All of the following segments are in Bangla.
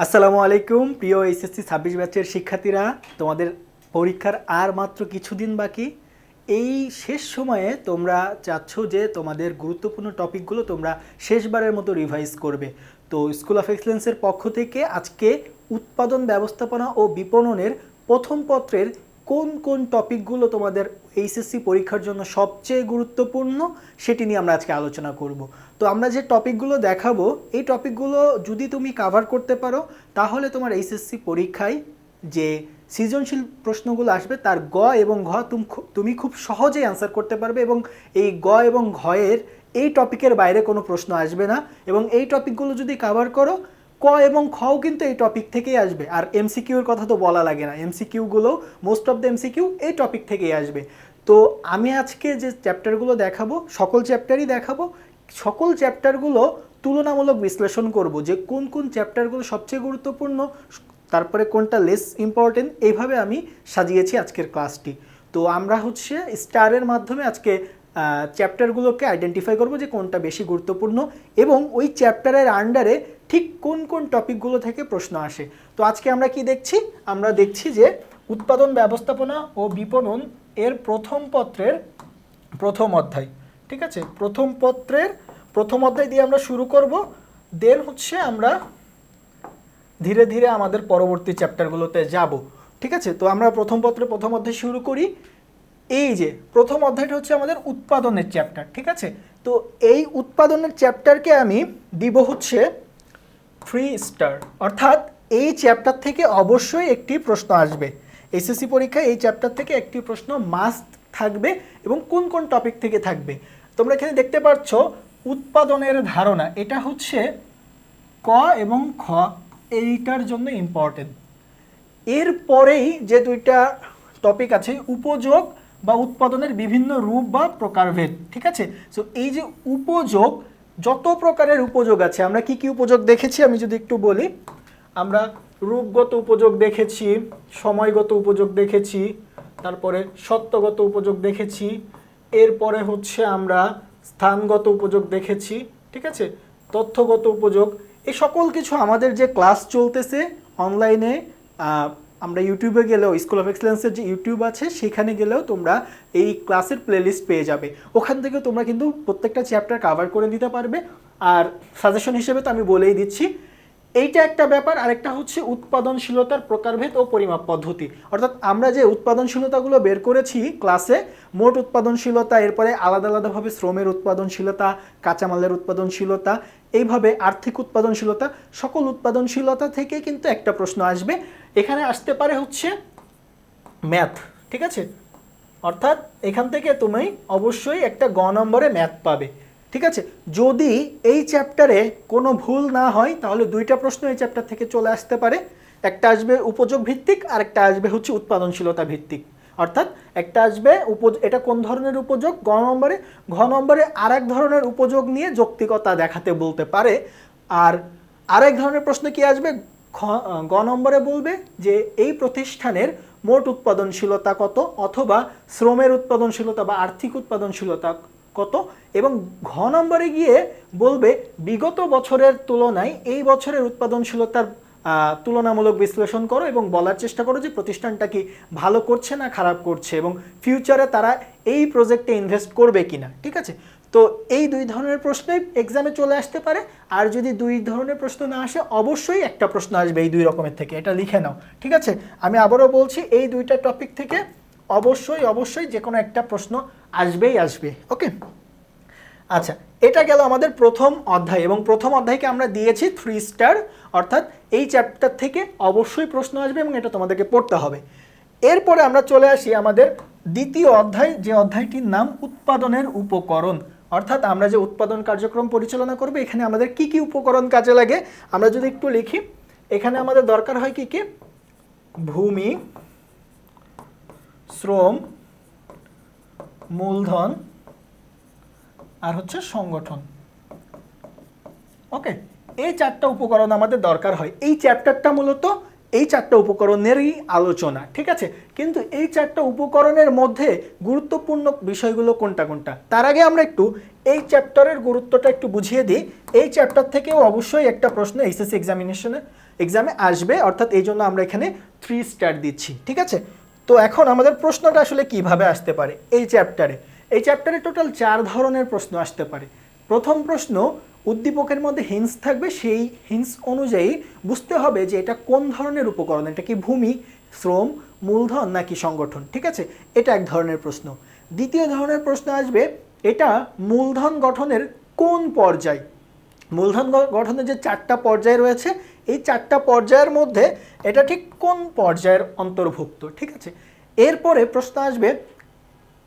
আসসালামু আলাইকুম প্রিয় এইচএসসি 26 ব্যাচের শিক্ষার্থীরা, তোমাদের পরীক্ষার আর মাত্র কিছুদিন বাকি। এই শেষ সময়ে তোমরা চাচ্ছ যে তোমাদের গুরুত্বপূর্ণ টপিকগুলো তোমরা শেষবারের মতো রিভাইজ করবে। তো স্কুল অফ এক্সেলেন্সের পক্ষ থেকে আজকে উৎপাদন ব্যবস্থাপনা ও বিপণনের প্রথম পত্রের কোন কোন টপিকগুলো তোমাদের এইচএসসি পরীক্ষার জন্য সবচেয়ে গুরুত্বপূর্ণ সেটি নিয়ে আমরা আজকে আলোচনা করব। তো আমরা যে টপিকগুলো দেখাবো এই টপিকগুলো যদি তুমি কভার করতে পারো তাহলে তোমার এইচএসসি পরীক্ষায় যে সৃজনশীল প্রশ্নগুলো আসবে তার গ এবং ঘ তুমি খুব সহজেই অ্যান্সার করতে পারবে, এবং এই গ এবং ঘয়ের এই টপিকের বাইরে কোনো প্রশ্ন আসবে না। এবং এই টপিকগুলো যদি কভার করো, ক এবং খও কিন্তু এই টপিক থেকেই আসবে। আর এমসিকিউর কথা তো বলা লাগে না, এমসিকিউগুলো মোস্ট অফ দ্য এমসিকিউ এই টপিক থেকেই আসবে। তো আমি আজকে যে চ্যাপ্টারগুলো দেখাবো সকল চ্যাপ্টারই দেখাবো, সকল চ্যাপ্টারগুলো তুলনামূলক বিশ্লেষণ করব যে কোন কোন চ্যাপ্টারগুলো সবচেয়ে গুরুত্বপূর্ণ, তারপরে কোনটা লেস ইম্পর্টেন্ট। এইভাবে আমি সাজিয়েছি আজকের ক্লাসটি। তো আমরা স্টারের মাধ্যমে আজকে চ্যাপ্টারগুলোকে আইডেন্টিফাই করব যে কোনটা বেশি গুরুত্বপূর্ণ এবং ওই চ্যাপ্টারের আন্ডারে ঠিক কোন কোন টপিকগুলো থেকে প্রশ্ন আসে। তো আজকে আমরা কি দেখছি? আমরা দেখছি যে উৎপাদন ব্যবস্থাপনা ও বিপণন এর প্রথম পত্রের প্রথম অধ্যায়। ঠিক আছে, প্রথম পত্রের প্রথম অধ্যায় দিয়ে আমরা শুরু করব, দেন আমরা ধীরে ধীরে আমাদের পরবর্তী চ্যাপ্টারগুলোতে যাব। ঠিক আছে, তো আমরা প্রথম পত্রের প্রথম অধ্যায় শুরু করি। এই যে প্রথম অধ্যায়টা হচ্ছে আমাদের উৎপাদনের চ্যাপ্টার। ঠিক আছে, তো এই উৎপাদনের চ্যাপ্টারকে আমি দিব 3 স্টার, অর্থাৎ এই চ্যাপ্টার থেকে অবশ্যই একটি প্রশ্ন আসবে। এসএসসি পরীক্ষায় এই চ্যাপ্টার থেকে একটি প্রশ্ন মাস্ট থাকবে, এবং কোন কোন টপিক থেকে থাকবে তোমরা এখানে দেখতে পাচ্ছ। উৎপাদনের ধারণা, এটা ক এবং খ এইটার জন্য ইম্পর্টেন্ট। এরপরেই যে দুইটা টপিক আছে, উপযোগ বা উৎপাদনের বিভিন্ন রূপ বা প্রকারভেদ। ঠিক আছে, সো এই যে উপযোগ, যত প্রকারের উপযোগ আছে, আমরা কি কি উপযোগ দেখেছি আমি যদি একটু বলি। আমরা রূপগত উপযোগ দেখেছি, সময়গত উপযোগ দেখেছি, তারপরে সত্যগত উপযোগ দেখেছি, এরপরে আমরা স্থানগত উপযোগ দেখেছি। ঠিক আছে, তথ্যগত উপযোগ, এই সকল কিছু আমাদের যে ক্লাস চলতেছে অনলাইনে, আমরা ইউটিউবে গেলেও, স্কুল অফ এক্সেলেন্সের যে ইউটিউব আছে সেখানে গেলেও তোমরা এই ক্লাসের প্লেলিস্ট পেয়ে যাবে। ওখান থেকে তোমরা কিন্তু প্রত্যেকটা চ্যাপ্টার কভার করে নিতে পারবে। আর সাজেশন হিসেবে তো আমি বলেই দিচ্ছি, এইটা একটা ব্যাপার। আরেকটা উৎপাদনশীলতার প্রকারভেদ ও পরিমাপ পদ্ধতি, অর্থাৎ আমরা যে উৎপাদনশীলতাগুলো বের করেছি ক্লাসে, মোট উৎপাদনশীলতা, এরপরে আলাদা আলাদাভাবে শ্রমের উৎপাদনশীলতা, কাঁচামালের উৎপাদনশীলতা, এইভাবে আর্থিক উৎপাদনশীলতা, সকল উৎপাদনশীলতা থেকে কিন্তু একটা প্রশ্ন আসবে। এখানে আসতে পারে ম্যাথ। ঠিক আছে, অর্থাৎ এখান থেকে তুমি অবশ্যই একটা গ নম্বরে ম্যাথ পাবে। ঠিক আছে, যদি এই চ্যাপ্টারে কোনো ভুল না হয় তাহলে দুইটা প্রশ্ন এই চ্যাপ্টার থেকে চলে আসতে পারে। একটা আসবে উপযোগ ভিত্তিক, আর একটা আসবে উৎপাদনশীলতা ভিত্তিক। অর্থাৎ একটা আসবে এটা কোন ধরনের উপযোগ গ নম্বরে, ঘ নম্বরে আরেক ধরনের উপযোগ নিয়ে যৌক্তিকতা দেখাতে বলতে পারে। আর আরেক ধরনের প্রশ্ন কি আসবে, গ নম্বরে বলবে যে এই প্রতিষ্ঠানের মোট উৎপাদনশীলতা কত, অথবা শ্রমের উৎপাদনশীলতা বা আর্থিক উৎপাদনশীলতা কত, এবং ঘ নম্বরে গিয়ে বলবে বিগত বছরের তুলনায় এই বছরের উৎপাদনশীলতার তুলনামূলক বিশ্লেষণ করো এবং বলার চেষ্টা করো যে প্রতিষ্ঠানটা কি ভালো করছে না খারাপ করছে, এবং ফিউচারে তারা এই প্রজেক্টে ইনভেস্ট করবে কিনা। ঠিক আছে, তো এই দুই ধরনের প্রশ্নই এক্সামে চলে আসতে পারে। আর যদি দুই ধরনের প্রশ্ন না আসে, অবশ্যই একটা প্রশ্ন আসবে এই দুই রকমের থেকে, এটা লিখে নাও। ঠিক আছে, আমি আবারও বলছি, এই দুইটা টপিক থেকে অবশ্যই যে কোনো একটা প্রশ্ন আসবেই আসবে। ওকে, আচ্ছা, এটা গেল আমাদের প্রথম অধ্যায়, এবং প্রথম অধ্যায়কে আমরা দিয়েছি 3 স্টার, অর্থাৎ এই চ্যাপ্টার থেকে অবশ্যই প্রশ্ন আসবে এবং এটা তোমাদেরকে পড়তে হবে। এরপরে আমরা চলে আসি আমাদের দ্বিতীয় অধ্যায়, যে অধ্যায়টির নাম উৎপাদনের উপকরণ। অর্থাৎ আমরা যে উৎপাদন কার্যক্রম পরিচালনা করব, এখানে আমাদের কি কি উপকরণ কাজে লাগে আমরা যদি একটু লিখি। এখানে আমাদের দরকার হয় কি কি, ভূমি, শ্রম, মূলধন, আর সংগঠন। ওকে, এই 4টা উপকরণ আমাদের দরকার হয়। এই চ্যাপ্টারটা মূলত এই 4টা উপকরণেরই আলোচনা। ঠিক আছে, কিন্তু এই 4টা উপকরণের মধ্যে গুরুত্বপূর্ণ বিষয়গুলো কোনটা কোনটা, তার আগে আমরা একটু এই চ্যাপ্টারের গুরুত্বটা একটু বুঝিয়ে দিই। এই চ্যাপ্টার থেকেও অবশ্যই একটা প্রশ্ন এসএসসি এক্সামিনেশনে এক্সামে আসবে, অর্থাৎ এই জন্য আমরা এখানে 3 স্টার দিচ্ছি। ঠিক আছে, তো এখন আমাদের প্রশ্নটা আসলে কিভাবে আসতে পারে এই চ্যাপ্টারে টোটাল 4 ধরনের প্রশ্ন আসতে পারে। প্রথম প্রশ্ন, উদ্দীপকের মধ্যে হিন্স থাকবে, সেই হিন্স অনুযায়ী বুঝতে হবে যে এটা কোন ধরনের উপকরণ, এটা কি ভূমি, শ্রম, মূলধন নাকি সংগঠন। ঠিক আছে, এটা এক ধরনের প্রশ্ন। দ্বিতীয় ধরনের প্রশ্ন আসবে, এটা মূলধন গঠনের কোন পর্যায়, মূলধন গঠনের যে 4টা পর্যায় রয়েছে এই 4টা পর্যায়ের মধ্যে এটা ঠিক কোন পর্যায়ের অন্তর্ভুক্ত। ঠিক আছে, এরপরে প্রশ্ন আসবে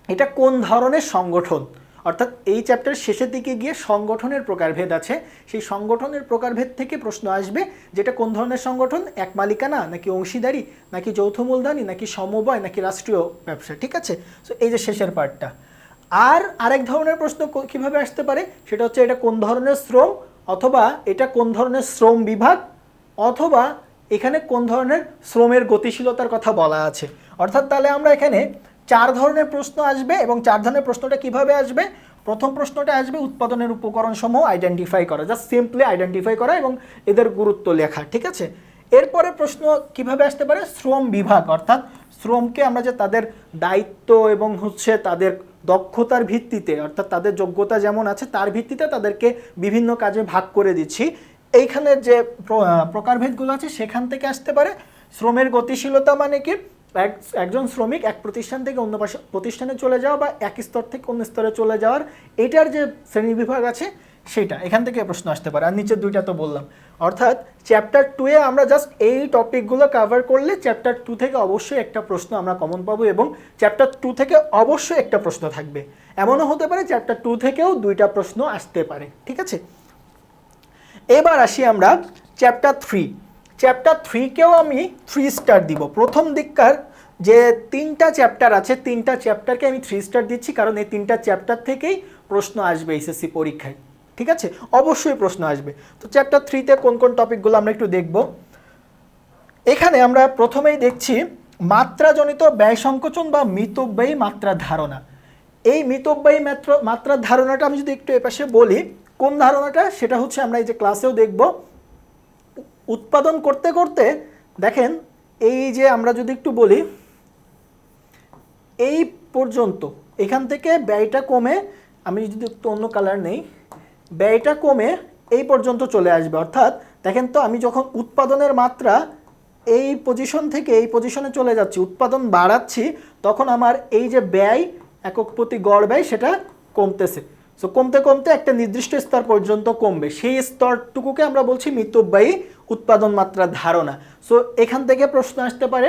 এটা কোন ধরনের সংগঠন, অর্থাৎ এই চ্যাপ্টারের শেষের দিকে গিয়ে সংগঠনের প্রকারভেদ আছে, সেই সংগঠনের প্রকারভেদ থেকে প্রশ্ন আসবে যেটা কোন ধরনের সংগঠন, এক মালিকানা নাকি অংশীদারি নাকি যৌথ মূলধনী নাকি সমবায় নাকি রাষ্ট্রীয় ব্যবসা। ঠিক আছে, সো এই যে শেষের পার্টটা। আর আরেক ধরনের প্রশ্ন কিভাবে আসতে পারে সেটা হচ্ছে এটা কোন ধরনের শ্রম, অথবা এটা কোন ধরনের শ্রম বিভাগ, অথবা এখানে কোন ধরনের শ্রমের গতিশীলতার কথা বলা আছে। অর্থাৎ তাহলে আমরা এখানে 4 ধরনের প্রশ্ন আসবে, এবং 4 ধরনের প্রশ্নটা কিভাবে আসবে, প্রথম প্রশ্নটা আসবে উৎপাদনের উপকরণ সমূহ আইডেন্টিফাই করা, জাস্ট সিম্পলি আইডেন্টিফাই করা এবং এদের গুরুত্ব লেখা। ঠিক আছে, এরপরে প্রশ্ন কিভাবে আসতে পারে, শ্রম বিভাগ, অর্থাৎ শ্রমকে আমরা যে তাদের দায়িত্ব এবং হচ্ছে তাদের দক্ষতার ভিত্তিতে, অর্থাৎ তাদের যোগ্যতা যেমন আছে তার ভিত্তিতে তাদেরকে বিভিন্ন কাজে ভাগ করে দিচ্ছি, এইখানের যে প্রকারভেদগুলো আছে সেখান থেকে আসতে পারে। শ্রমের গতিশীলতা মানে কি, একজন শ্রমিক এক প্রতিষ্ঠান থেকে অন্য প্রতিষ্ঠানে চলে যাওয়া বা এক স্তর থেকে অন্য স্তরে চলে যাওয়ার এটার যে শ্রেণীবিভাগ আছে সেটা, এখান থেকে প্রশ্ন আসতে পারে। আর নিচের দুইটা তো বললাম, অর্থাৎ চ্যাপ্টার 2-এ আমরা জাস্ট এই টপিকগুলো কভার করলে চ্যাপ্টার 2 থেকে অবশ্যই একটা প্রশ্ন আমরা কমন পাবো, এবং চ্যাপ্টার 2 থেকে অবশ্যই একটা প্রশ্ন থাকবে। এমনও হতে পারে চ্যাপ্টার 2 থেকেও 2টা প্রশ্ন আসতে পারে। ঠিক আছে, এবার আসি আমরা চ্যাপ্টার 3। চ্যাপ্টার 3-কেও আমি 3 স্টার দিব। প্রথম দিককার যে 3টা চ্যাপ্টার আছে 3টা চ্যাপ্টারকে আমি 3 স্টার দিচ্ছি, কারণ এই 3টা চ্যাপ্টার থেকেই প্রশ্ন আসবে এইচএসসি পরীক্ষায়। ঠিক আছে, অবশ্যই প্রশ্ন আসবে। তো চ্যাপ্টার 3-তে কোন কোন টপিকগুলো আমরা একটু দেখব। এখানে আমরা প্রথমেই দেখছি মাত্রাজনিত ব্যয় সংকোচন বা মিতব্যয়ী মাত্রার ধারণা। এই মিতব্যয়ী মাত্রার ধারণাটা আমি যদি একটু এপাশে বলি, কোন ধারণাটা, সেটা হচ্ছে আমরা এই যে ক্লাসেও দেখব, উৎপাদন করতে করতে দেখেন এই যে আমরা যদি একটু বলি এই পর্যন্ত, এখান থেকে ব্যয়টা কমে, আমি যদি একটু অন্য কালার নেই, ব্যয়টা কমে এই পর্যন্ত চলে আসবে। অর্থাৎ দেখেন তো, আমি যখন উৎপাদনের মাত্রা এই পজিশন থেকে এই পজিশনে চলে যাচ্ছি, উৎপাদন বাড়াচ্ছি, তখন আমার এই যে ব্যয় একক প্রতি গড় ব্যয় সেটা কমতেছে। সো কমতে কমতে একটা নির্দিষ্ট স্তর পর্যন্ত কমবে, সেই স্তরটুকুকে আমরা বলছি মিতব্যয়ী উৎপাদন মাত্রার ধারণা। সো এখান থেকে প্রশ্ন আসতে পারে।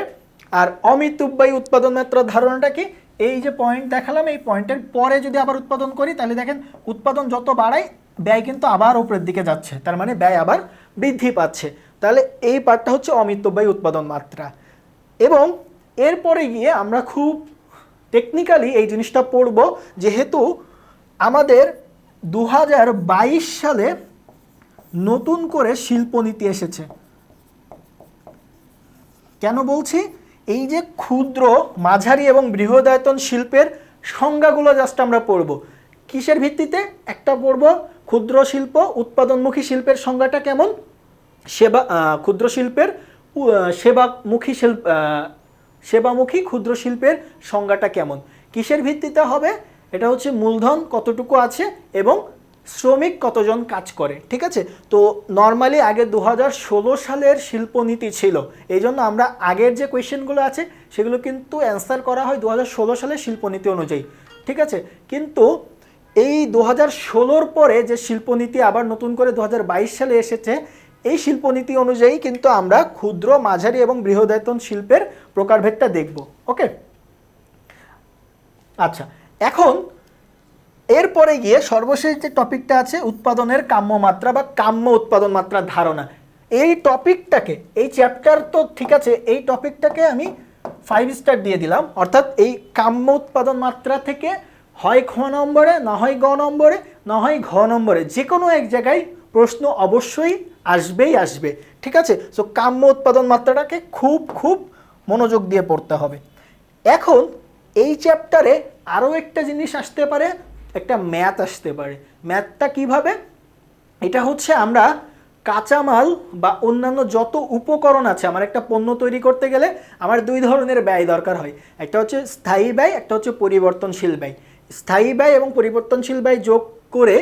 আর অমিতব্যয়ী উৎপাদন মাত্রার ধারণাটা কি, এই যে পয়েন্ট দেখালাম এই পয়েন্টের পরে যদি আবার উৎপাদন করি তাহলে দেখেন উৎপাদন যত বাড়ায় ব্যয় কিন্তু আবার উপরের দিকে যাচ্ছে, তার মানে ব্যয় আবার বৃদ্ধি পাচ্ছে। তাহলে এই পার্টটা হচ্ছে অমিতব্যয়ী উৎপাদন মাত্রা। এবং এরপরে গিয়ে আমরা খুব টেকনিক্যালি এই জিনিসটা পড়ব, যেহেতু আমাদের 2022 সালে নতুন করে শিল্পনীতি এসেছে। কেন বলছি, এই যে ক্ষুদ্র, মাঝারি এবং বৃহদায়তন শিল্পের সংজ্ঞাগুলো জাস্ট আমরা পড়ব। কিসের ভিত্তিতে, একটা পড়ব ক্ষুদ্র শিল্প, উৎপাদনমুখী শিল্পের সংজ্ঞাটা কেমন, ক্ষুদ্র শিল্পের সেবামুখী ক্ষুদ্র শিল্পের সংজ্ঞাটা কেমন, কিসের ভিত্তিতে হবে, এটা হচ্ছে মূলধন কতটুকু আছে এবং শ্রমিক কতজন কাজ করে। ঠিক আছে, তো নর্মালি আগে 2016 সালের শিল্পনীতি ছিল, এই জন্য আমরা আগের যে কোয়েশ্চেনগুলো আছে সেগুলো কিন্তু অ্যান্সার করা হয় 2016 সালের শিল্পনীতি অনুযায়ী। ঠিক আছে, কিন্তু এই 2016-র পরে যে শিল্পনীতি আবার নতুন করে 2022 সালে এসেছে, এই শিল্পনীতি অনুযায়ী কিন্তু আমরা ক্ষুদ্র, মাঝারি এবং বৃহদায়তন শিল্পের প্রকারভেদটা দেখব। ওকে, আচ্ছা, এখন এরপরে গিয়ে সর্বশেষ যে টপিকটা আছে উৎপাদনের কাম্য মাত্রা বা কাম্য উৎপাদন মাত্রার ধারণা, এই টপিকটাকে, এই চ্যাপ্টার তো ঠিক আছে, এই টপিকটাকে আমি 5 স্টার দিয়ে দিলাম। অর্থাৎ এই কাম্য উৎপাদন মাত্রা থেকে হয় খ নম্বরে, না হয় গ নম্বরে, না হয় ঘ নম্বরে, যে কোনো এক জায়গায় প্রশ্ন অবশ্যই আসবেই আসবে। ঠিক আছে, সো কাম্য উৎপাদন মাত্রাটাকে খুব খুব মনোযোগ দিয়ে পড়তে হবে। এখন এই চ্যাপ্টারে আরও একটা জিনিস আসতে পারে, একটা ম্যাথ আসতে পারে। ম্যাথটা কিভাবে, এটা হচ্ছে আমরা কাঁচামাল বা অন্যান্য যত উপকরণ আছে, আমার একটা পণ্য তৈরি করতে গেলে আমার দুই ধরনের ব্যয় দরকার হয়, একটা হচ্ছে স্থায়ী ব্যয়, একটা হচ্ছে পরিবর্তনশীল ব্যয়। স্থায়ী ব্যয় এবং পরিবর্তনশীল ব্যয় যোগ করে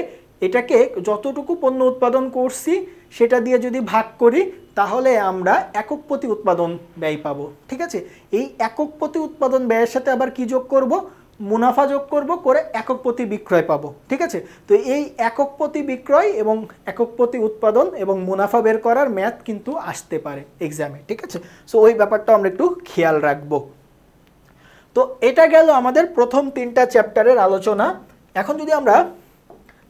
এটাকে যতটুকু পণ্য উৎপাদন করছি সেটা দিয়ে যদি ভাগ করি তাহলে আমরা একক প্রতি উৎপাদন ব্যয় পাবো। ঠিক আছে, এই একক প্রতি উৎপাদন ব্যয়ের সাথে আবার কি যোগ করব, মুনাফা যোগ করব, করে একক প্রতি বিক্রয় পাবো। ঠিক আছে, তো এই একক প্রতি বিক্রয় এবং একক প্রতি উৎপাদন এবং মুনাফা বের করার ম্যাথ কিন্তু আসতে পারে এক্সামে। ঠিক আছে, সো ওই ব্যাপারটা আমরা একটু খেয়াল রাখবো। তো এটা গেল আমাদের প্রথম 3টা চ্যাপ্টারের আলোচনা। এখন যদি আমরা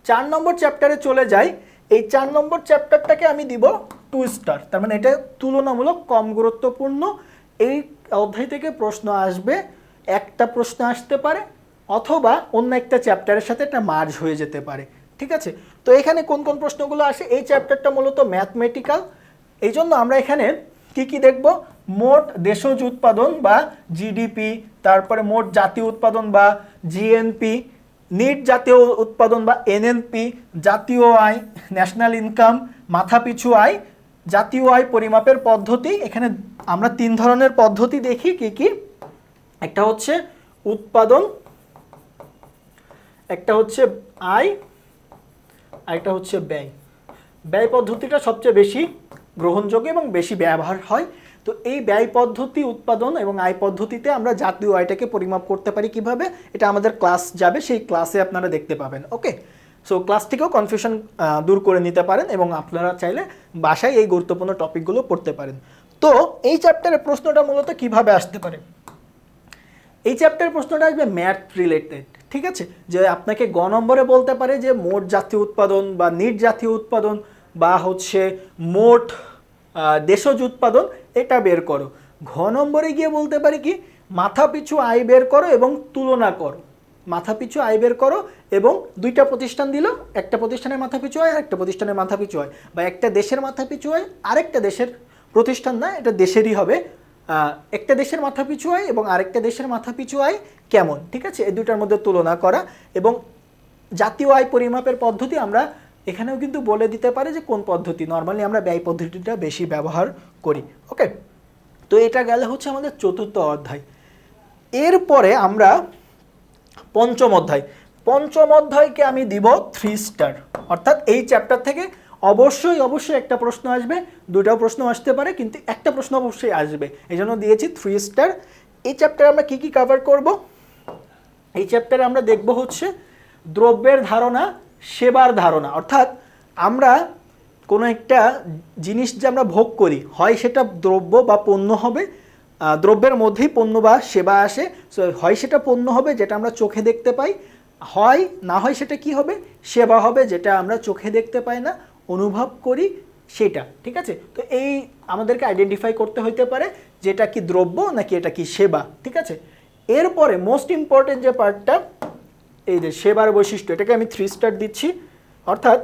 4 নম্বর চ্যাপ্টারে চলে যাই, এই 4 নম্বর চ্যাপ্টারটাকে আমি দিব 2 স্টার, তার মানে এটা তুলনামূলক কম গুরুত্বপূর্ণ। এই অধ্যায় থেকে প্রশ্ন আসবে, একটা প্রশ্ন আসতে পারে অথবা অন্য একটা চ্যাপ্টারের সাথে এটা মার্জ হয়ে যেতে পারে। ঠিক আছে, তো এখানে কোন কোন প্রশ্নগুলো আসে, এই চ্যাপ্টারটা মূলত ম্যাথমেটিক্যাল, এই জন্য আমরা এখানে কি কি দেখব, মোট দেশজ উৎপাদন বা জিডিপি, তারপরে মোট জাতীয় উৎপাদন বা জিএনপি, নিট জাতীয় উৎপাদন বা এনএনপি, জাতীয় আয় ন্যাশনাল ইনকাম, মাথাপিছু আয়, জাতীয় আয় পরিমাপের পদ্ধতি। এখানে আমরা 3 ধরনের পদ্ধতি দেখি কি কি, একটা হচ্ছে উৎপাদন, একটা হচ্ছে আয়, আর একটা হচ্ছে ব্যয়। ব্যয় পদ্ধতিটা সবচেয়ে বেশি গ্রহণযোগ্য এবং বেশি ব্যবহার হয়। তো এই ব্যয় পদ্ধতি, উৎপাদন এবং আয় পদ্ধতিতে আমরা জাতীয় আয়টাকে পরিমাপ করতে পারি কিভাবে, এটা আমাদের ক্লাস যাবে, সেই ক্লাসে আপনারা দেখতে পাবেন। ওকে, সো ক্লাস থেকেও কনফিউশন দূর করে নিতে পারেন এবং আপনারা চাইলে বাসায় এই গুরুত্বপূর্ণ টপিকগুলো পড়তে পারেন। তো এই চ্যাপ্টারের প্রশ্নটা মূলত কিভাবে আসতে পারে, এই চ্যাপ্টারের প্রশ্নটা আসবে ম্যাথ রিলেটেড। ঠিক আছে, যে আপনাকে গ নম্বরে বলতে পারে যে মোট জাতীয় উৎপাদন বা নিট জাতীয় উৎপাদন বা হচ্ছে মোট দেশজ উৎপাদন এটা বের করো। ঘ নম্বরে গিয়ে বলতে পারে কি, মাথাপিছু আয় বের করো এবং তুলনা করো। মাথাপিছু আয় বের করো এবং 2টা প্রতিষ্ঠান দিল, একটা প্রতিষ্ঠানের মাথাপিছু আয় আর একটা প্রতিষ্ঠানের মাথাপিছু আয়, বা একটা দেশের মাথাপিছু আয় আরেকটা দেশের, প্রতিষ্ঠান না এটা দেশেরই হবে, একটা দেশের মাথাপিছু আয় এবং আরেকটা দেশের মাথাপিছু আয় কেমন। ঠিক আছে, এই দুটার মধ্যে তুলনা করা এবং জাতীয় আয় পরিমাপের পদ্ধতি আমরা এখানেও কিন্তু বলে দিতে পারে যে কোন পদ্ধতি, নর্মালি আমরা ব্যয় পদ্ধতিটা বেশি ব্যবহার করি। ওকে, তো এটা গেলে হচ্ছে আমাদের 4র্থ অধ্যায়। এরপরে আমরা 5ম অধ্যায়, 5ম অধ্যায়কে আমি দিব 3 স্টার, অর্থাৎ এই চ্যাপ্টার থেকে অবশ্যই একটা প্রশ্ন আসবে, 2টাও প্রশ্ন আসতে পারে কিন্তু একটা প্রশ্ন অবশ্যই আসবে, এই জন্য দিয়েছি 3 স্টার। এই চ্যাপ্টারে আমরা কি কি কভার করব, এই চ্যাপ্টারে আমরা দেখব হচ্ছে দ্রব্যের ধারণা, সেবার ধারণা, অর্থাৎ আমরা কোনো একটা জিনিস যে আমরা ভোগ করি, হয় সেটা দ্রব্য বা পণ্য হবে, দ্রব্যের মধ্যেই পণ্য বা সেবা আসে, সো হয় সেটা পণ্য হবে যেটা আমরা চোখে দেখতে পাই, হয় না হয় সেটা কি হবে, সেবা হবে যেটা আমরা চোখে দেখতে পাই না, অনুভব করি সেটা। ঠিক আছে, তো এই আমাদেরকে আইডেন্টিফাই করতে হইতে পারে যেটা কি দ্রব্য নাকি এটা কি সেবা। ঠিক আছে, এরপরে মোস্ট ইম্পর্টেন্ট যে পার্টটা, এই যে সেবার বৈশিষ্ট্য, এটাকে আমি 3 স্টার দিচ্ছি, অর্থাৎ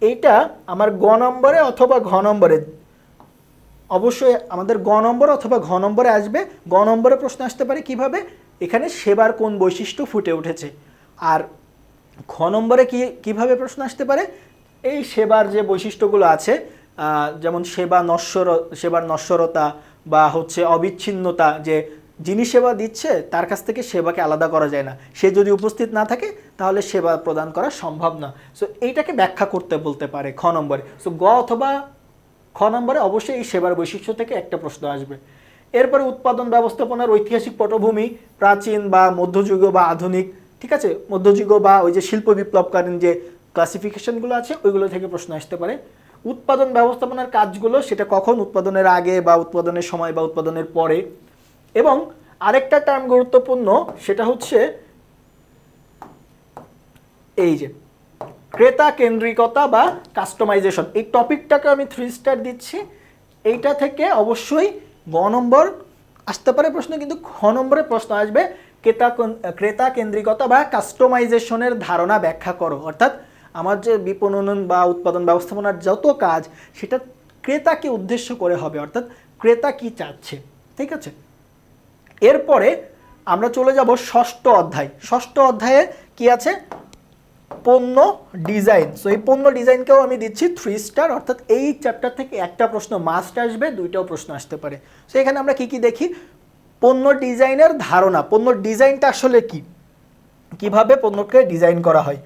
এইটা আমার গ নম্বরে অথবা ঘ নম্বরে, অবশ্যই আমাদের গ নম্বর অথবা ঘ নম্বরে আসবে। গ নম্বরে প্রশ্ন আসতে পারে কিভাবে, এখানে সেবার কোন বৈশিষ্ট্য ফুটে উঠেছে, আর ঘ নম্বরে কিভাবে প্রশ্ন আসতে পারে, এই সেবার যে বৈশিষ্ট্যগুলো আছে, যেমন সেবার নশ্বরতা বা হচ্ছে অবিচ্ছিন্নতা, যে যিনি সেবা দিচ্ছে তার কাছ থেকে সেবাকে আলাদা করা যায় না, সে যদি উপস্থিত না থাকে তাহলে সেবা প্রদান করা সম্ভব না। সো এইটাকে ব্যাখ্যা করতে বলতে পারে খ নম্বরে। সো গ অথবা খ নম্বরে অবশ্যই এই সেবার বৈশিষ্ট্য থেকে একটা প্রশ্ন আসবে। এরপরে উৎপাদন ব্যবস্থাপনার ঐতিহাসিক পটভূমি, প্রাচীন বা মধ্যযুগীয় বা আধুনিক। ঠিক আছে, মধ্যযুগীয় বা ওই যে শিল্প বিপ্লবকালীন যে ক্লাসিফিকেশনগুলো আছে ওইগুলো থেকে প্রশ্ন আসতে পারে। উৎপাদন ব্যবস্থাপনার কাজগুলো, সেটা কখন, উৎপাদনের আগে বা উৎপাদনের সময় বা উৎপাদনের পরে। এবং আরেকটা টার্ম গুরুত্বপূর্ণ, সেটা হচ্ছে এই যে ক্রেতা কেন্দ্রিকতা বা কাস্টমাইজেশন। এই টপিকটাকে আমি 3 স্টার দিচ্ছি। এইটা থেকে অবশ্যই গ নম্বর আসতে পারে প্রশ্ন, কিন্তু খ নম্বরে প্রশ্ন আসবে ক্রেতা কেন্দ্রিকতা বা কাস্টমাইজেশনের ধারণা ব্যাখ্যা করো, অর্থাৎ আমার যে বিপণন বা উৎপাদন ব্যবস্থাপনার যত কাজ সেটা ক্রেতাকে উদ্দেশ্য করে হবে, অর্থাৎ ক্রেতা কি চাচ্ছে। ঠিক আছে, এরপরে আমরা চলে যাব 6ষ্ঠ অধ্যায়। 6ষ্ঠ অধ্যায়ে কি আছে, পণ্য ডিজাইন। সো এই পণ্য ডিজাইনকেও আমি দিচ্ছি 3 স্টার, অর্থাৎ এই চ্যাপ্টার থেকে একটা প্রশ্ন মাস্ট আসবে, দুইটাও প্রশ্ন আসতে পারে। সো এখানে আমরা কি কি দেখি, পণ্য ডিজাইনের ধারণা, পণ্য ডিজাইনটা আসলে কি, কিভাবে পণ্যকে ডিজাইন করা হয়,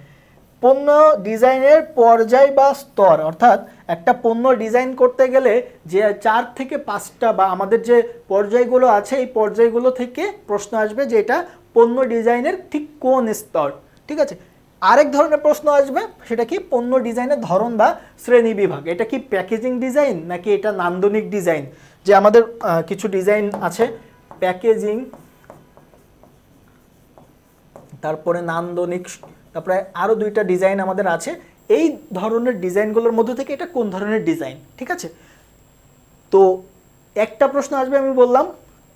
পণ্য ডিজাইনের পর্যায় বা স্তর, অর্থাৎ একটা পণ্য ডিজাইন করতে গেলে যে 4 থেকে 5টা বা আমাদের যে পর্যায়গুলো আছে এই পর্যায়গুলো থেকে প্রশ্ন আসবে যে এটা পণ্য ডিজাইনের ঠিক কোন স্তর। ঠিক আছে, আরেক ধরনের প্রশ্ন আসবে, সেটা কি পণ্য ডিজাইনের ধরন বা শ্রেণী বিভাগ, এটা কি প্যাকেজিং ডিজাইন নাকি এটা নান্দনিক ডিজাইন। যে আমাদের কিছু ডিজাইন আছে প্যাকেজিং, তারপরে নান্দনিক, তারপরে আরও 2টা ডিজাইন আমাদের আছে। এই ধরনের ডিজাইনগুলোর মধ্যে থেকে এটা কোন ধরনের ডিজাইন। ঠিক আছে, তো একটা প্রশ্ন আসবে, আমি বললাম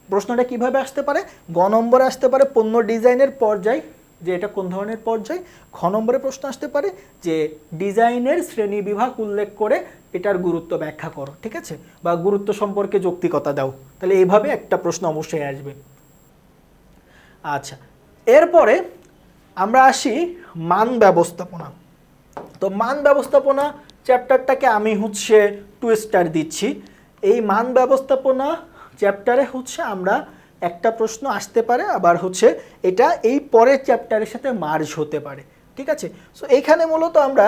প্রশ্নটা কিভাবে আসতে পারে, গ নম্বরে আসতে পারে পণ্য ডিজাইনের পর্যায়, যে এটা কোন ধরনের পর্যায়। খ নম্বরে প্রশ্ন আসতে পারে যে ডিজাইনের শ্রেণী বিভাগ উল্লেখ করে এটার গুরুত্ব ব্যাখ্যা করো। ঠিক আছে, বা গুরুত্ব সম্পর্কে যৌক্তিকতা দাও। তাহলে এইভাবে একটা প্রশ্ন অবশ্যই আসবে। আচ্ছা, এরপরে আমরা আসি মান ব্যবস্থাপনা। তো মান ব্যবস্থাপনা চ্যাপ্টারটাকে আমি 2 স্টার দিচ্ছি। এই মান ব্যবস্থাপনা চ্যাপ্টারে আমরা একটা প্রশ্ন আসতে পারে, আবার এটা এই পরের চ্যাপ্টারের সাথে মার্জ হতে পারে। ঠিক আছে, সো এইখানে মূলত আমরা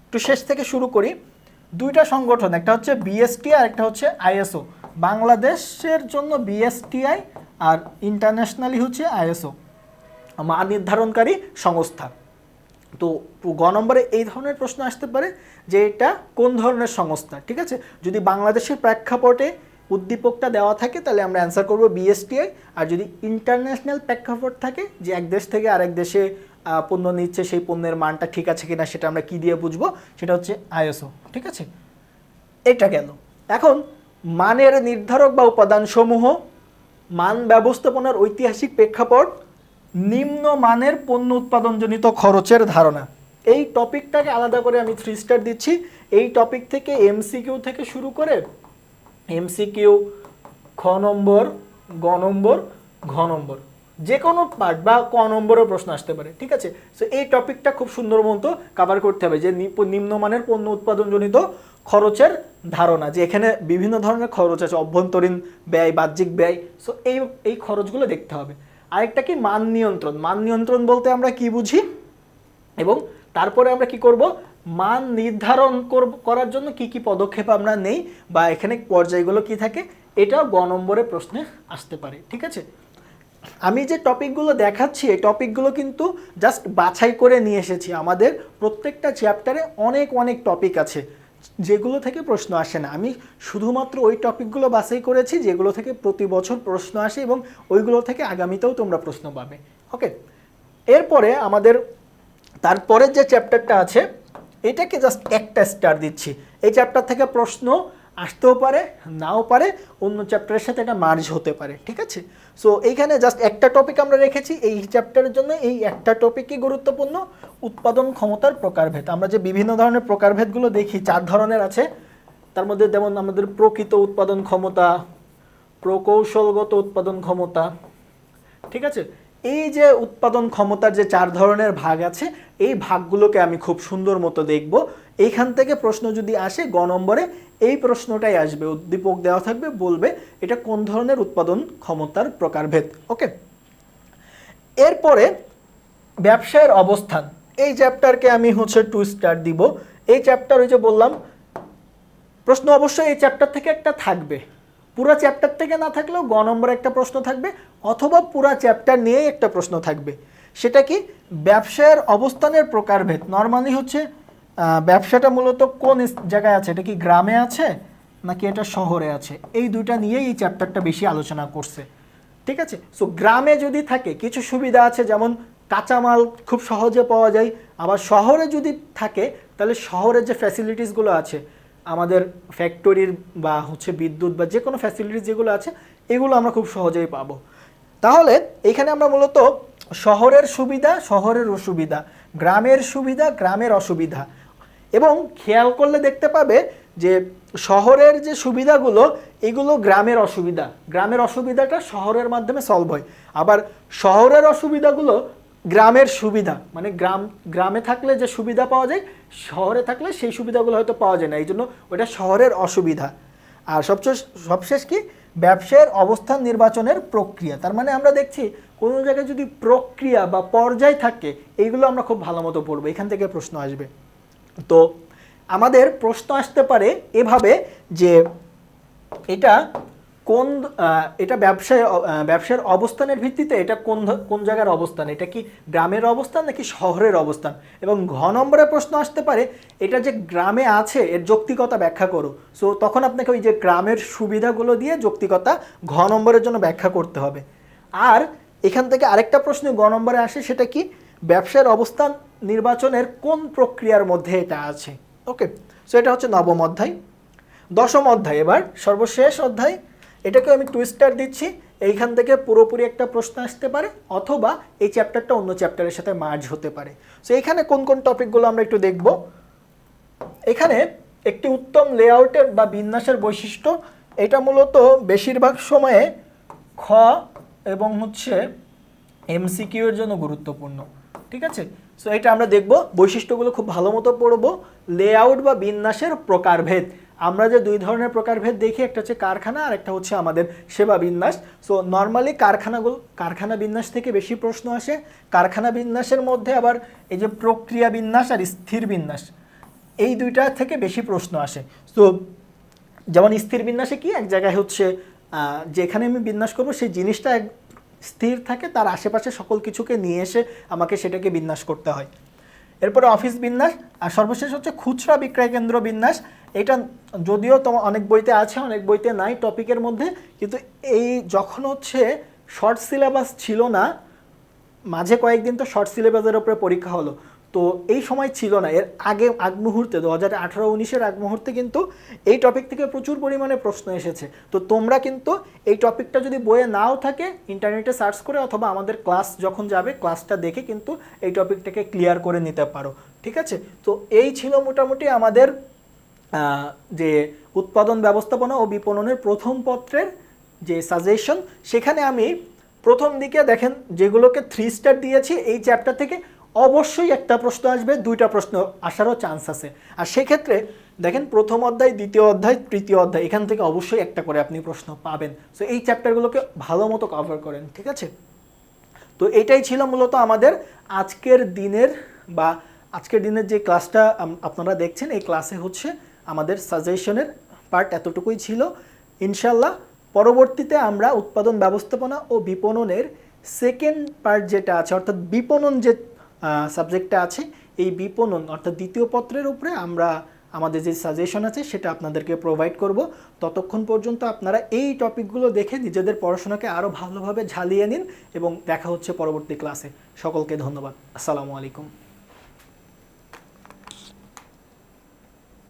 একটু শেষ থেকে শুরু করি। 2টা সংগঠন, একটা হচ্ছে বিএসটিআই আর একটা হচ্ছে আইএসও। বাংলাদেশের জন্য বিএসটিআই আর ইন্টারন্যাশনালি আইএসও, মান নির্ধারণকারী সংস্থা। তো গ নম্বরে এই ধরনের প্রশ্ন আসতে পারে যে এটা কোন ধরনের সংস্থা। ঠিক আছে, যদি বাংলাদেশের প্রেক্ষাপটে উদ্দীপকটা দেওয়া থাকে তাহলে আমরা অ্যান্সার করব বিএসটিআই, আর যদি ইন্টারন্যাশনাল প্রেক্ষাপট থাকে যে এক দেশ থেকে আরেক দেশে পণ্য নিচ্ছে, সেই পণ্যের মানটা ঠিক আছে কিনা সেটা আমরা কি দিয়ে বুঝবো, সেটা হচ্ছে আইএসও। ঠিক আছে, এটা গেল। এখন মানের নির্ধারক বা উপাদানসমূহ, মান ব্যবস্থাপনার ঐতিহাসিক প্রেক্ষাপট, নিম্ন মানের পণ্য উৎপাদনজনিত খরচের ধারণা। এই টপিকটাকে আলাদা করে আমি 3 স্টার দিচ্ছি। এই টপিক থেকে এমসিকিউ থেকে শুরু করে এমসিকিউ, খ নম্বর, গ নম্বর, ঘ নম্বর, যে কোনো পার্ট বা ক নম্বরও প্রশ্ন আসতে পারে। ঠিক আছে, সো এই টপিকটা খুব সুন্দর মতো কভার করতে হবে, যে নিম্নমানের পণ্য উৎপাদনজনিত খরচের ধারণা, যে এখানে বিভিন্ন ধরনের খরচ আছে, অভ্যন্তরীণ ব্যয়, বাহ্যিক ব্যয়। সো এই খরচগুলো দেখতে হবে। আরেকটা কি মান নিয়ন্ত্রণ। মান নিয়ন্ত্রণ বলতে আমরা কি বুঝি, এবং তারপরে আমরা কি করব, মান নির্ধারণ করার জন্য কি কি পদক্ষেপ আমরা নেই, বা এখানে পর্যায়গুলো কি থাকে, এটাও গ নম্বরে প্রশ্নে আসতে পারে। ঠিক আছে, আমি যে টপিকগুলো দেখাচ্ছি এই টপিকগুলো কিন্তু জাস্ট বাছাই করে নিয়ে এসেছি। আমাদের প্রত্যেকটা চ্যাপ্টারে অনেক অনেক টপিক আছে যেগুলো থেকে প্রশ্ন আসে না। আমি শুধুমাত্র ওই টপিকগুলো বাছাই করেছি যেগুলো থেকে প্রতি বছর প্রশ্ন আসে, এবং ওইগুলো থেকে আগামীতেও তোমরা প্রশ্ন পাবে। ওকে, এরপরে আমাদের তারপরের যে চ্যাপ্টারটা আছে এটাকে জাস্ট একটা স্টার দিচ্ছি। এই চ্যাপ্টার থেকে প্রশ্ন আসতেও পারে, নাও পারে, অন্য চ্যাপ্টারের সাথে এটা মার্জ হতে পারে। ঠিক আছে, সো এইখানে জাস্ট একটা টপিক আমরা রেখেছি এই চ্যাপ্টারের জন্য। এই একটা টপিকই গুরুত্বপূর্ণ, উৎপাদন ক্ষমতার প্রকারভেদ। আমরা যে বিভিন্ন ধরনের প্রকারভেদগুলো দেখি 4 ধরনের আছে, তার মধ্যে যেমন আমাদের প্রকৃত উৎপাদন ক্ষমতা, প্রকৌশলগত উৎপাদন ক্ষমতা। ঠিক আছে, এই যে উৎপাদন ক্ষমতার যে 4 ধরনের ভাগ আছে এই ভাগগুলোকে আমি খুব সুন্দর মতো দেখব। এইখান থেকে প্রশ্ন যদি আসে গ নম্বরে এই প্রশ্নটাই আসবে, উদ্দীপক দেওয়া থাকবে, বলবে এটা কোন ধরনের উৎপাদন ক্ষমতার প্রকারভেদ। ওকে, এরপরে ব্যবসায়ের অবস্থান, এই চ্যাপ্টারকে আমি 2 স্টার দিব। এই চ্যাপ্টার ওই যে বললাম প্রশ্ন অবশ্যই এই চ্যাপ্টার থেকে একটা থাকবে, পুরো চ্যাপ্টার থেকে না থাকলেও গ নম্বরে একটা প্রশ্ন থাকবে, অথবা পুরো চ্যাপ্টার নিয়েই একটা প্রশ্ন থাকবে। সেটা কি, ব্যবসায়ের অবস্থানের প্রকারভেদ। নর্মালি ব্যবসাটা মূলত কোন জায়গায় আছে, এটা কি গ্রামে আছে নাকি এটা শহরে আছে, এই দুইটা নিয়েই এই চ্যাপ্টারটা বেশি আলোচনা করছে। ঠিক আছে, সো গ্রামে যদি থাকে কিছু সুবিধা আছে, যেমন কাঁচামাল খুব সহজে পাওয়া যায়। আবার শহরে যদি থাকে তাহলে শহরের যে ফ্যাসিলিটিসগুলো আছে, আমাদের ফ্যাক্টরির বা বিদ্যুৎ বা যে কোনো ফ্যাসিলিটিস যেগুলো আছে এগুলো আমরা খুব সহজেই পাবো। তাহলে এখানে আমরা মূলত শহরের সুবিধা, শহরের অসুবিধা, গ্রামের সুবিধা, গ্রামের অসুবিধা, এবং খেয়াল করলে দেখতে পাবে যে শহরের যে সুবিধাগুলো এগুলো গ্রামের অসুবিধা, গ্রামের অসুবিধাটা শহরের মাধ্যমে সলভ হয়। আবার শহরের অসুবিধাগুলো গ্রামের সুবিধা, মানে গ্রামে থাকলে যে সুবিধা পাওয়া যায় শহরে থাকলে সেই সুবিধাগুলো হয়তো পাওয়া যায় না, এই জন্য ওটা শহরের অসুবিধা। আর সবশেষ কি, ব্যবসায়ের অবস্থান নির্বাচনের প্রক্রিয়া। তার মানে আমরা দেখছি কোনো জায়গায় যদি প্রক্রিয়া বা পর্যায় থাকে এইগুলো আমরা খুব ভালো মতো পড়বো, এখান থেকে প্রশ্ন আসবে। তো আমাদের প্রশ্ন আসতে পারে এভাবে যে এটা ব্যবসার অবস্থানের ভিত্তিতে এটা কোন জায়গার অবস্থান, এটা কি গ্রামের অবস্থান নাকি শহরের অবস্থান। এবং ঘ নম্বরে প্রশ্ন আসতে পারে এটা যে গ্রামে আছে এর যৌক্তিকতা ব্যাখ্যা করো। সো তখন আপনাকে ওই যে গ্রামের সুবিধাগুলো দিয়ে যৌক্তিকতা ঘ নম্বরের জন্য ব্যাখ্যা করতে হবে। আর এখান থেকে আরেকটা প্রশ্ন গ নম্বরে আসে, সেটা কি ব্যবসার অবস্থান নির্বাচনের কোন প্রক্রিয়ার মধ্যে এটা আছে। ওকে, সো এটা হচ্ছে নবম অধ্যায়। দশম অধ্যায় এবার সর্বশেষ অধ্যায়, এটাকে আমি টুইস্টার দিচ্ছি, এইখান থেকে পুরোপুরি একটা প্রশ্ন আসতে পারে অথবা এই চ্যাপ্টারটা অন্য চ্যাপ্টারের সাথে মার্জ হতে পারে। সো এখানে কোন কোন টপিকগুলো আমরা একটু দেখব। এখানে একটি উত্তম লেআউটের বা বিন্যাসের বৈশিষ্ট্য, এটা মূলত বেশিরভাগ সময়ে খ এবং হচ্ছে এমসিকিউ এর জন্য গুরুত্বপূর্ণ। ঠিক আছে, সো এটা আমরা দেখব, বৈশিষ্ট্যগুলো খুব ভালো মতো পড়বো। লেআউট বা বিন্যাসের প্রকারভেদ, আমরা যে দুই ধরনের প্রকারভেদ দেখি, একটা হচ্ছে কারখানা আর একটা হচ্ছে আমাদের সেবা বিন্যাস। সো নর্মালি কারখানা বিন্যাস থেকে বেশি প্রশ্ন আসে। কারখানা বিন্যাসের মধ্যে আবার এই যে প্রক্রিয়া বিন্যাস আর স্থির বিন্যাস, এই দুইটা থেকে বেশি প্রশ্ন আসে। সো যেমন স্থির বিন্যাসে কি, এক জায়গায় হচ্ছে যেখানে আমি বিন্যাস করব সেই জিনিসটা স্থির থাকে, তার আশেপাশে সকল কিছুকে নিয়ে এসে আমাকে সেটাকে বিন্যাস করতে হয়। এরপরে অফিস বিন্যাস, আর সর্বশেষ হচ্ছে খুচরা বিক্রয় কেন্দ্র বিন্যাস। এটা যদিও তোমার অনেক বইতে আছে অনেক বইতে নাই টপিকের মধ্যে, কিন্তু এই যখন হচ্ছে শর্ট সিলেবাস ছিল না, মাঝে কয়েকদিন তো শর্ট সিলেবাসের উপরে পরীক্ষা হলো, তো এই সময় ছিল না, এর আগ মুহূর্তে 2018-19-এর আগ মুহূর্তে কিন্তু এই টপিক থেকে প্রচুর পরিমাণে প্রশ্ন এসেছে। তো তোমরা কিন্তু এই টপিকটা যদি বইয়ে নাও থাকে ইন্টারনেটে সার্চ করে অথবা আমাদের ক্লাস যখন যাবে ক্লাসটা দেখে কিন্তু এই টপিকটাকে ক্লিয়ার করে নিতে পারো। ঠিক আছে, তো এই ছিল মোটামুটি আমাদের যে উৎপাদন ব্যবস্থাপনা ও বিপণনের প্রথম পত্রের যে সাজেশন। সেখানে আমি প্রথম দিকে দেখেন যেগুলোকে 3 স্টার দিয়েছি, এই চ্যাপ্টার থেকে অবশ্যই একটা প্রশ্ন আসবে, দুইটা প্রশ্ন আসারও চান্স আছে। আর সেক্ষেত্রে দেখেন প্রথম অধ্যায়, দ্বিতীয় অধ্যায়, তৃতীয় অধ্যায়, এখান থেকে অবশ্যই একটা করে আপনি প্রশ্ন পাবেন। সো এই চ্যাপ্টারগুলোকে ভালো মতো কভার করেন। ঠিক আছে, তো এটাই ছিল মূলত আমাদের আজকের দিনের যে ক্লাসটা আপনারা দেখছেন, এই ক্লাসে হচ্ছে আমাদের সাজেশনের পার্ট এতটুকুই ছিল। ইনশাল্লাহ পরবর্তীতে আমরা উৎপাদন ব্যবস্থাপনা ও বিপণনের সেকেন্ড পার্ট যেটা আছে, অর্থাৎ বিপণন যে সাবজেক্টটা আছে, এই বিপণন অর্থাৎ দ্বিতীয় পত্রের উপরে আমরা আমাদের যে সাজেশন আছে সেটা আপনাদেরকে প্রোভাইড করব। ততক্ষণ পর্যন্ত আপনারা এই টপিকগুলো দেখে নিজেদের পড়াশোনাকে আরও ভালোভাবে ঝালিয়ে নিন এবং দেখা হচ্ছে পরবর্তী ক্লাসে। সকলকে ধন্যবাদ। আসসালামু আলাইকুম।